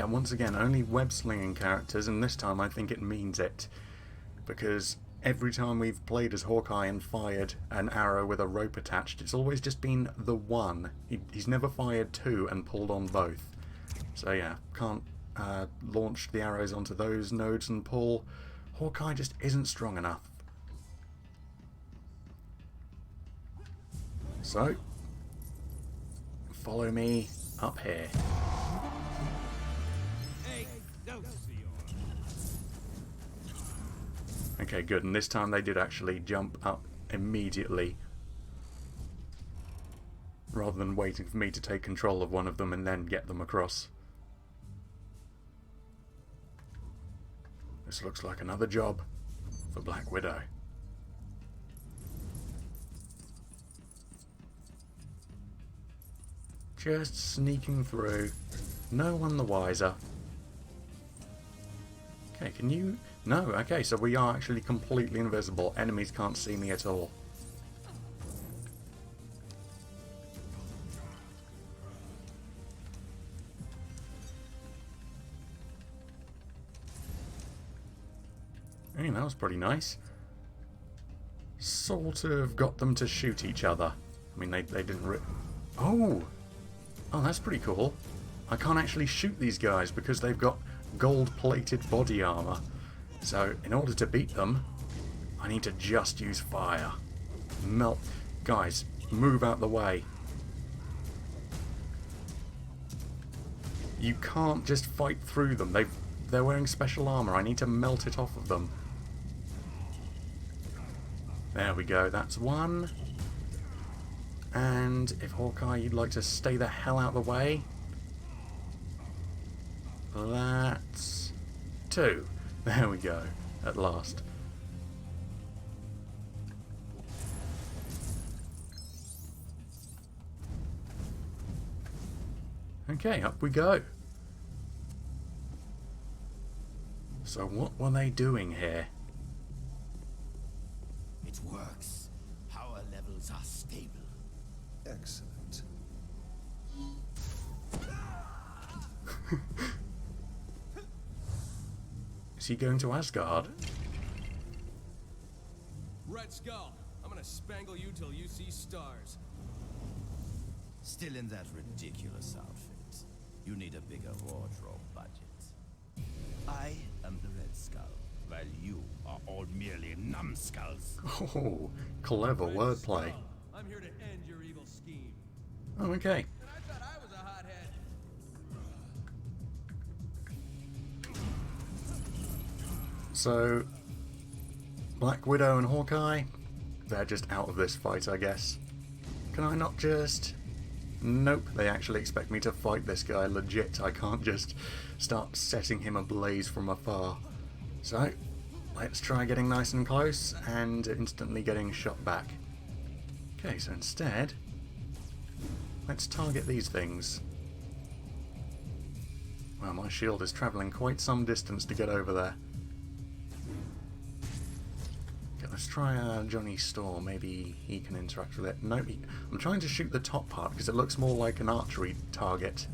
yeah, once again, only web-slinging characters, and this time I think it means it. Because every time we've played as Hawkeye and fired an arrow with a rope attached, it's always just been the one. He's never fired two and pulled on both. So yeah, can't launch the arrows onto those nodes and pull. Hawkeye just isn't strong enough. So, follow me up here. Okay, good, and this time they did actually jump up immediately, rather than waiting for me to take control of one of them and then get them across. This looks like another job for Black Widow. Just sneaking through, no one the wiser. Okay, can you... No, okay, so we are actually completely invisible. Enemies can't see me at all. Hey, that was pretty nice. Sort of got them to shoot each other. I mean, they didn't Oh! Oh, that's pretty cool. I can't actually shoot these guys because they've got gold-plated body armor. So, in order to beat them, I need to just use fire. Melt. Guys, move out the way. You can't just fight through them. They're wearing special armor. I need to melt it off of them. There we go. That's one. And if Hawkeye, you'd like to stay the hell out of the way. That's two. There we go. At last. Okay, up we go. So what were they doing here? It works. Power levels are stable. Excellent. Is he going to Asgard? Red Skull, I'm gonna spangle you till you see stars. Still in that ridiculous outfit. You need a bigger wardrobe budget. I am the Red Skull, while you are all merely numbskulls. Oh, clever wordplay. Skull, I'm here to end your evil scheme. Oh, okay. And I thought I was a hothead. So, Black Widow and Hawkeye, they're just out of this fight, I guess. Can I not just... Nope, they actually expect me to fight this guy legit. I can't just start setting him ablaze from afar. So, let's try getting nice and close and instantly getting shot back. Okay, so instead, let's target these things. Well, my shield is travelling quite some distance to get over there. Okay, let's try Johnny Storm. Maybe he can interact with it. No, I'm trying to shoot the top part because it looks more like an archery target.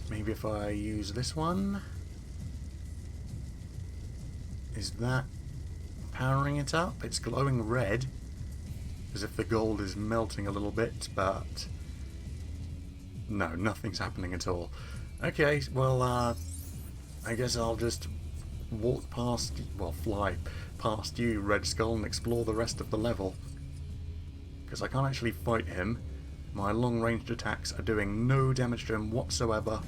Maybe if I use this one. Is that powering it up? It's glowing red, as if the gold is melting a little bit, but no, nothing's happening at all. Okay, well, I guess I'll just walk past, well, fly past you, Red Skull, and explore the rest of the level. Because I can't actually fight him. My long-ranged attacks are doing no damage to him whatsoever.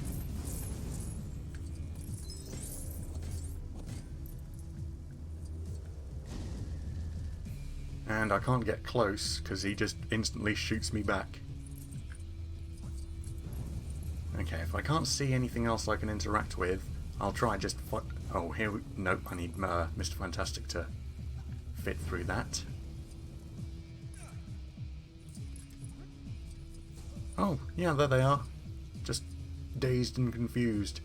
And I can't get close because he just instantly shoots me back. Okay, if I can't see anything else I can interact with, I'll try just fight. Oh, here we... Nope, I need Mr. Fantastic to fit through that. Oh, yeah, there they are. Just dazed and confused.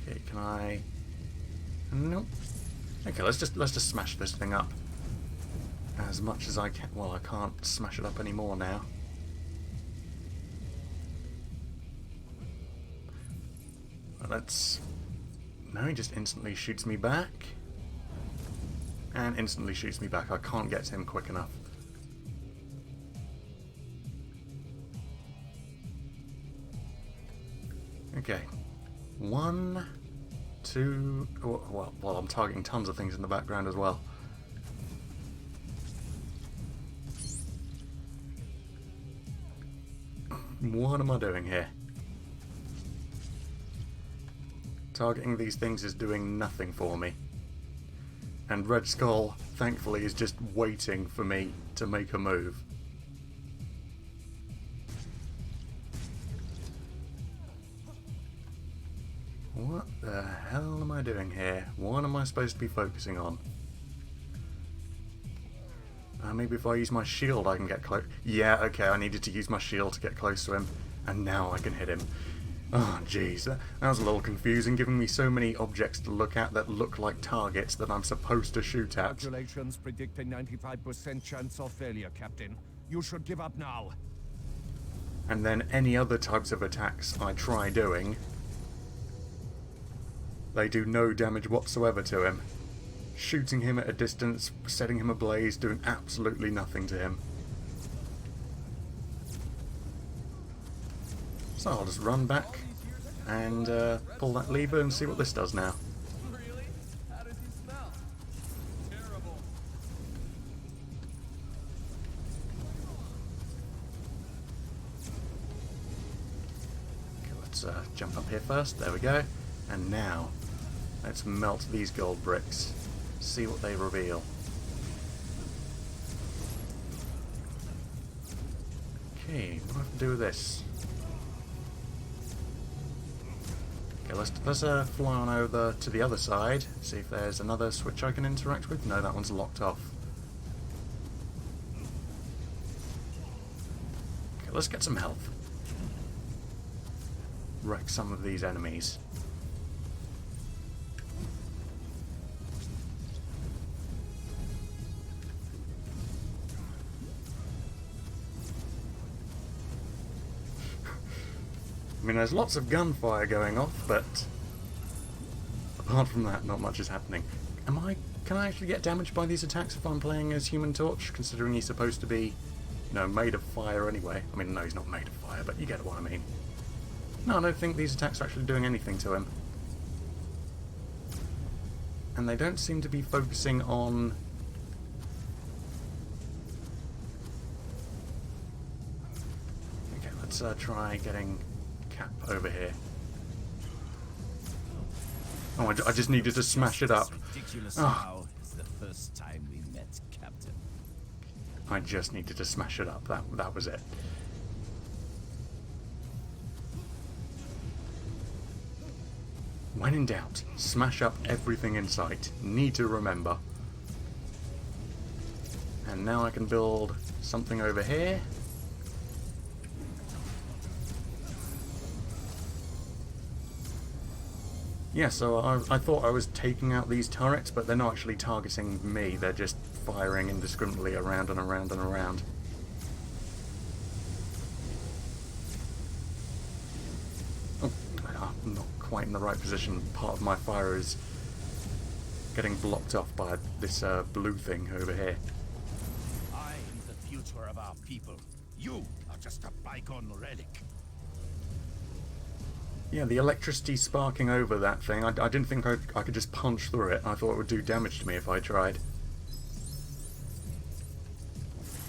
Okay, can I... Nope. Okay, let's just smash this thing up. as much as I can. Well, I can't smash it up anymore now. Let's... No, he just instantly shoots me back. And instantly shoots me back. I can't get to him quick enough. Okay. 1, 2... Well, I'm targeting tons of things in the background as well. What am I doing here? Targeting these things is doing nothing for me. And Red Skull, thankfully, is just waiting for me to make a move. What the hell am I doing here? What am I supposed to be focusing on? Maybe if I use my shield I can get close. Yeah, okay, I needed to use my shield to get close to him. And now I can hit him. Oh, jeez, that was a little confusing, giving me so many objects to look at that look like targets that I'm supposed to shoot at. Calculations predict a 95% chance of failure, Captain. You should give up now. And then any other types of attacks I try doing, they do no damage whatsoever to him. Shooting him at a distance, setting him ablaze, doing absolutely nothing to him. So I'll just run back and pull that lever and see what this does now. Really? How does he smell? Terrible. Okay, let's jump up here first. There we go. And now, let's melt these gold bricks. See what they reveal. Okay, what do I have to do with this? Okay, let's fly on over to the other side, see if there's another switch I can interact with. No, that one's locked off. Okay, let's get some health. Wreck some of these enemies. I mean, there's lots of gunfire going off, but apart from that, not much is happening. Can I actually get damaged by these attacks if I'm playing as Human Torch, considering he's supposed to be, you know, made of fire anyway? I mean, no, he's not made of fire, but you get what I mean. No, I don't think these attacks are actually doing anything to him. And they don't seem to be focusing on... Okay, let's try getting Cap over here. Oh, I just needed to smash it up. Oh. It's the first time we met, Captain. I just needed to smash it up. That was it. When in doubt, smash up everything in sight. Need to remember. And now I can build something over here. Yeah, so I thought I was taking out these turrets, but they're not actually targeting me. They're just firing indiscriminately around and around and around. Oh, I'm not quite in the right position. Part of my fire is getting blocked off by this blue thing over here. I am the future of our people. You are just a bygone relic. Yeah, the electricity sparking over that thing, I didn't think I could just punch through it. I thought it would do damage to me if I tried.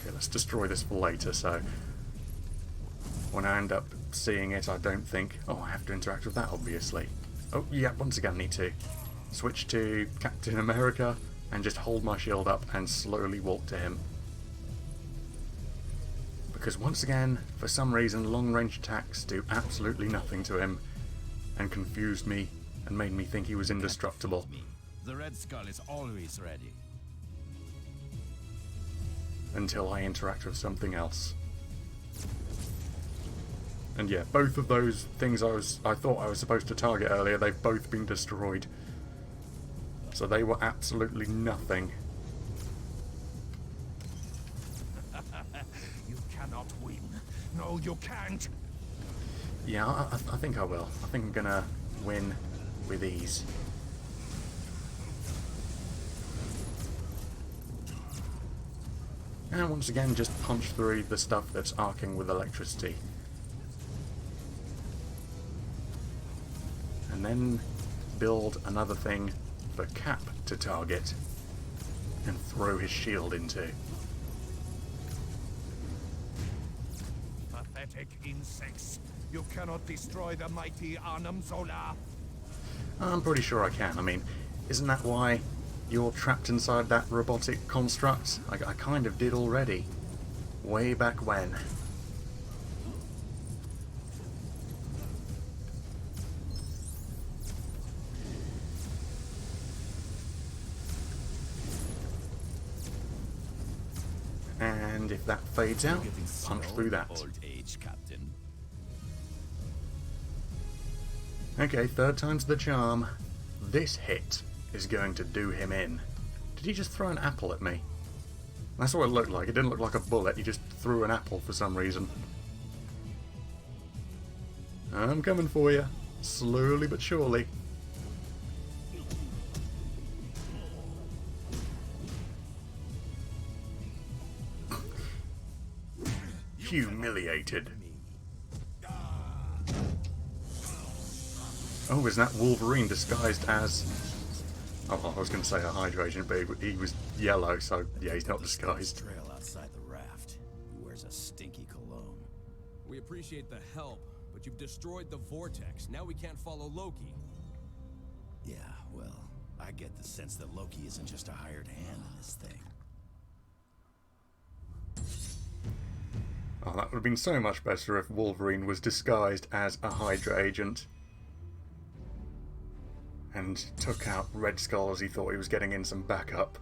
Okay, let's destroy this for later, so when I end up seeing it, I don't think, oh, I have to interact with that, obviously. Oh, yeah, once again, need to switch to Captain America and just hold my shield up and slowly walk to him. Because once again, for some reason, long-range attacks do absolutely nothing to him and confused me and made me think he was indestructible. The Red Skull is always ready. Until I interact with something else. And yeah, both of those things I thought I was supposed to target earlier, they've both been destroyed. So they were absolutely nothing. No, you can't. Yeah, I think I will. I think I'm gonna win with ease. And once again, just punch through the stuff that's arcing with electricity. And then build another thing for Cap to target and throw his shield into. Pathetic insects. You cannot destroy the mighty Arnhem Zola. I'm pretty sure I can. I mean, isn't that why you're trapped inside that robotic construct? I kind of did already. Way back when. And if that fades out, Getting punch slow through in that. Old age, Captain. Okay, third time's the charm. This hit is going to do him in. Did he just throw an apple at me? That's what it looked like. It didn't look like a bullet. He just threw an apple for some reason. I'm coming for you. Slowly but surely. Humiliated. Oh, is that Wolverine disguised as... Oh, I was going to say a Hydra agent, but he was yellow, so yeah, he's not disguised. Trail outside the raft. He wears a stinky cologne. We appreciate the help, but you've destroyed the vortex. Now we can't follow Loki. Yeah, well, I get the sense that Loki isn't just a hired hand in this thing. Oh, that would have been so much better if Wolverine was disguised as a Hydra agent and took out Red Skull as he thought he was getting in some backup.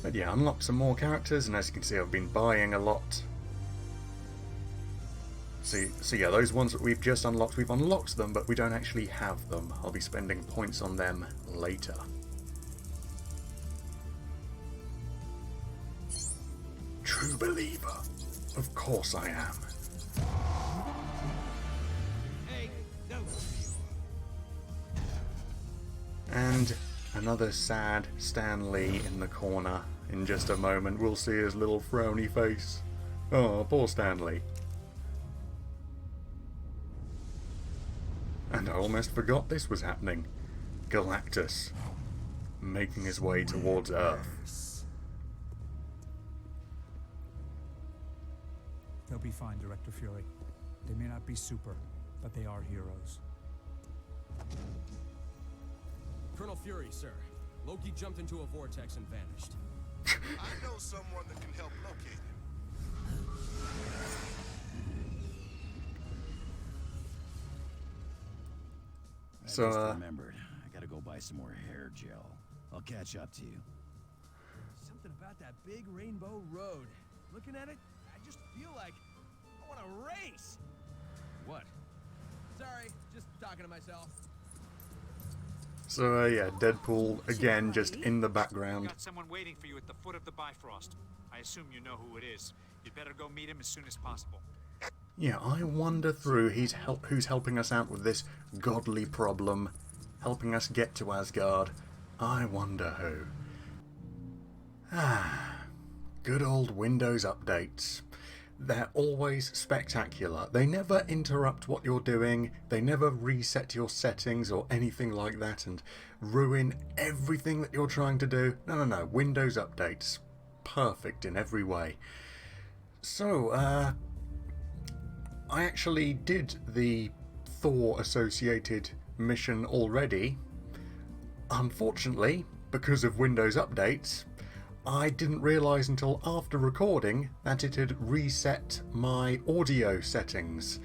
But yeah, unlocked some more characters, and as you can see, I've been buying a lot. So yeah, those ones that we've just unlocked, we've unlocked them, but we don't actually have them. I'll be spending points on them later. True believer. Of course I am. Hey, no. And another sad Stan Lee in the corner. In just a moment, we'll see his little frowny face. Oh, poor Stan Lee. And I almost forgot this was happening. Galactus, making his way towards Earth. They'll be fine, Director Fury. They may not be super, but they are heroes. Colonel Fury, sir. Loki jumped into a vortex and vanished. I know someone that can help locate him. I So, just remembered. I gotta go buy some more hair gel. I'll catch up to you. Something about that big rainbow road. Looking at it, I just feel like I want to race. What? Sorry, just talking to myself. So yeah, Deadpool again, just in the background. Got someone waiting for you at the foot of the Bifrost. I assume you know who it is. You'd better go meet him as soon as possible. Yeah, I wander through who's helping us out with this godly problem, helping us get to Asgard. I wonder who. Good old Windows updates. They're always spectacular. They never interrupt what you're doing, they never reset your settings or anything like that and ruin everything that you're trying to do. No, Windows updates. Perfect in every way. So, I actually did the Thor associated mission already. Unfortunately, because of Windows updates, I didn't realise until after recording that it had reset my audio settings.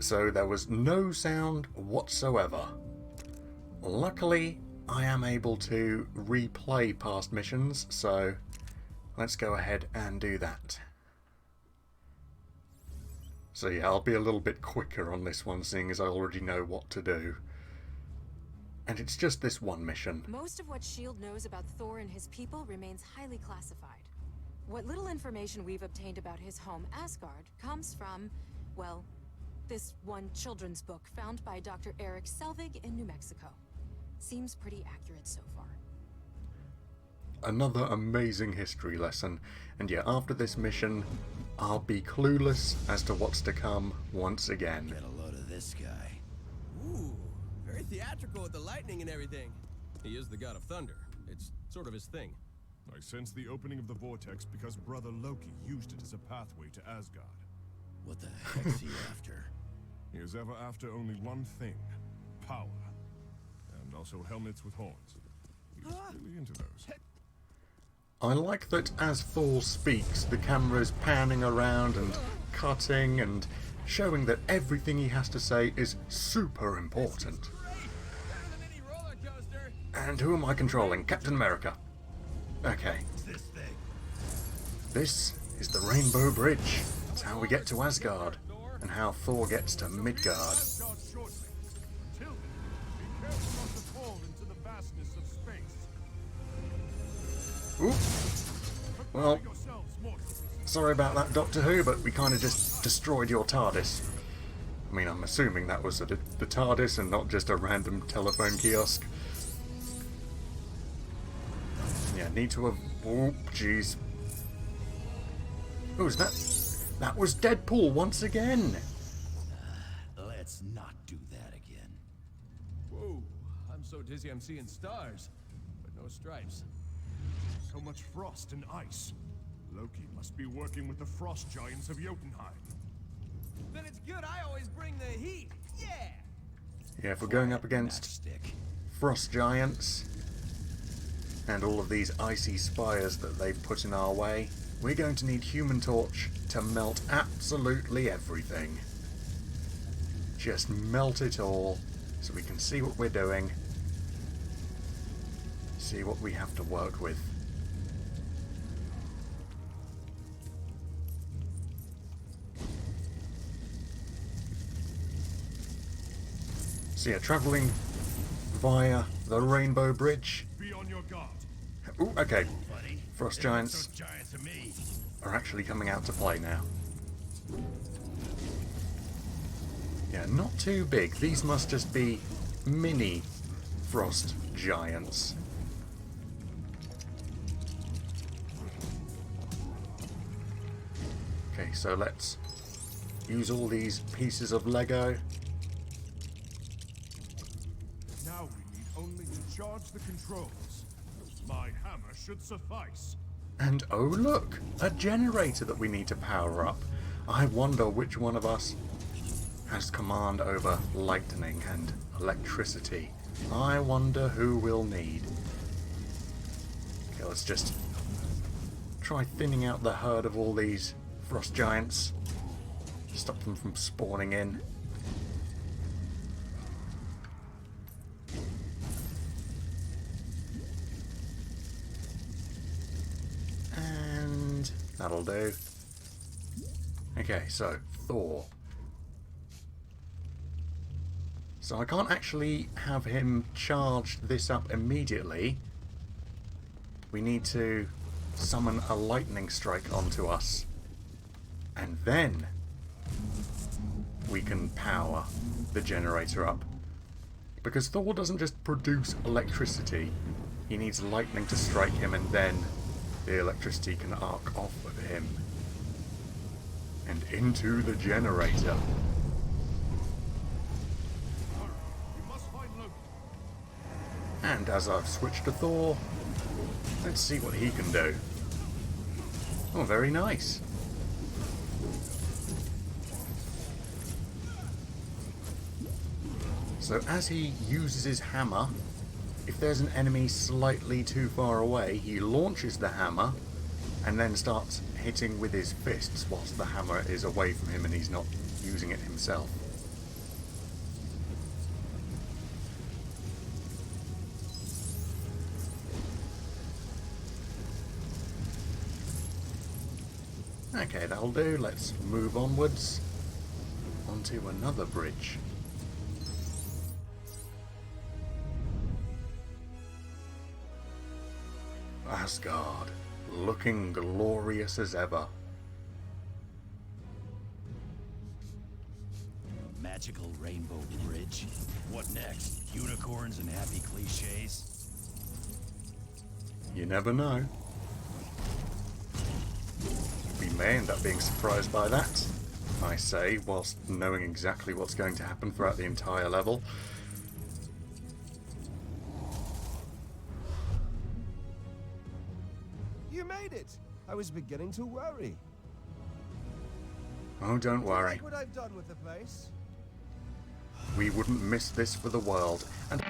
So there was no sound whatsoever. Luckily, I am able to replay past missions, so let's go ahead and do that. So yeah, I'll be a little bit quicker on this one, seeing as I already know what to do. And it's just this one mission. Most of what S.H.I.E.L.D. knows about Thor and his people remains highly classified. What little information we've obtained about his home, Asgard, comes from, well, this one children's book found by Dr. Eric Selvig in New Mexico. Seems pretty accurate so far. Another amazing history lesson, and yeah, after this mission, I'll be clueless as to what's to come once again. Get a load of this guy. Ooh, very theatrical with the lightning and everything. He is the god of thunder. It's sort of his thing. I sense the opening of the vortex because Brother Loki used it as a pathway to Asgard. What the heck's he after? He is ever after only one thing: power. And also helmets with horns. He's really into those. I like that as Thor speaks, the camera's panning around and cutting and showing that everything he has to say is super important. Great! Better than any roller coaster! And who am I controlling? Captain America. Okay. What's this thing? This is the Rainbow Bridge. It's how we get to Asgard, and how Thor gets to Midgard. Asgard shortly. Till then, be careful not to fall into the vastness of space. Oop. Well, Yourselves, mortals. sorry about that, Doctor Who, but we kind of just destroyed your TARDIS. I mean, I'm assuming that was the TARDIS and not just a random telephone kiosk. Yeah, need to have... Oh, jeez. Who's that? That was Deadpool once again. Let's not do that again. Whoa, I'm so dizzy I'm seeing stars, but no stripes. So much frost and ice. Loki must be working with the frost giants of Jotunheim. Then it's good I always bring the heat. Yeah! Yeah, if we're going up against Matchstick. frost giants and all of these icy spires that they've put in our way, we're going to need Human Torch to melt absolutely everything. Just melt it all so we can see what we're doing, see what we have to work with. So yeah, travelling via the Rainbow Bridge. Be on your guard. Ooh, okay. Buddy. Frost They look giants so giant to me. are actually coming out to play now. Yeah, not too big. These must just be mini frost giants. Okay, so let's use all these pieces of Lego. Now we need only to charge the controls. My hammer should suffice. And oh look, a generator that we need to power up. I wonder which one of us has command over lightning and electricity. I wonder who we'll need. Okay, let's just try thinning out the herd of all these frost giants. Stop them from spawning in. And that'll do. Okay, so Thor. So I can't actually have him charge this up immediately. We need to summon a lightning strike onto us. And then we can power the generator up. Because Thor doesn't just produce electricity. He needs lightning to strike him, and then the electricity can arc off of him and into the generator. We must find Loki. And as I've switched to Thor, let's see what he can do. Oh, very nice. So as he uses his hammer, if there's an enemy slightly too far away, he launches the hammer and then starts hitting with his fists whilst the hammer is away from him and he's not using it himself. Okay, that'll do. Let's move onwards onto another bridge. Asgard looking glorious as ever. Magical rainbow bridge? What next? Unicorns and happy cliches? You never know. We may end up being surprised by that, I say, whilst knowing exactly what's going to happen throughout the entire level. You made it! I was beginning to worry. Oh, don't Do you worry. like what I've done with the place? We wouldn't miss this for the world. And